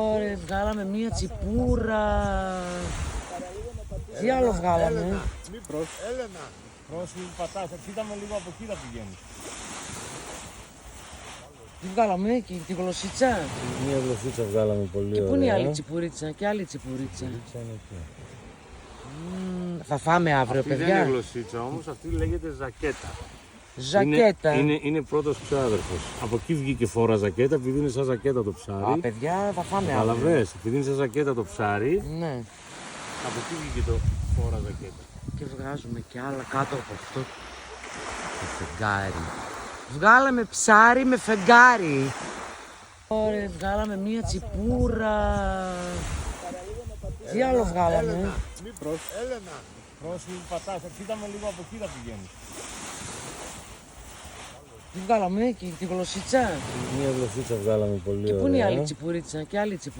Ωραία, βγάλαμε μία τσιπούρα. Τι άλλο βγάλαμε? Μήπως. Έλενα. Πρόσφυγη πατάς. Κοίτα με λίγο από εκεί θα πηγαίνει. Τι βγάλαμε και τη γλωσσίτσα. Μία γλωσσίτσα βγάλαμε πολύ Και ωραία. πού είναι η άλλη τσιπουρίτσα? Και άλλη τσιπουρίτσα. Γλωσσίτσα είναι εκεί. Θα φάμε αύριο, Αυτή δεν είναι παιδιά. γλωσσίτσα όμως, αυτή λέγεται ζακέτα. Ζακέτα. Είναι πρώτος ξάδερφος. Από εκεί βγήκε φόρα ζακέτα, επειδή είναι σαν ζακέτα το ψάρι. Α, παιδιά, θα φάμε αύριο. Καταλαβες, επειδή είναι σαν ζακέτα το ψάρι, Ναι. από εκεί βγήκε το φόρα ζακέτα. Και βγάζουμε και άλλα κάτω από αυτό το φεγγάρι. Βγάλαμε ψάρι με φεγγάρι. Ωραία, βγάλαμε μία τσιπούρα. Τι άλλο βγάλαμε? Μήπως. Έλενα. Πρόσφυγη πατάς. Κοίτα με λίγο από εκεί θα πηγαίνει. Τι βγάλαμε και τη γλωσσίτσα. Μία γλωσσίτσα βγάλαμε πολύ Και ωραία. πού είναι η άλλη τσιπουρίτσα? Και άλλη τσιπουρίτσα.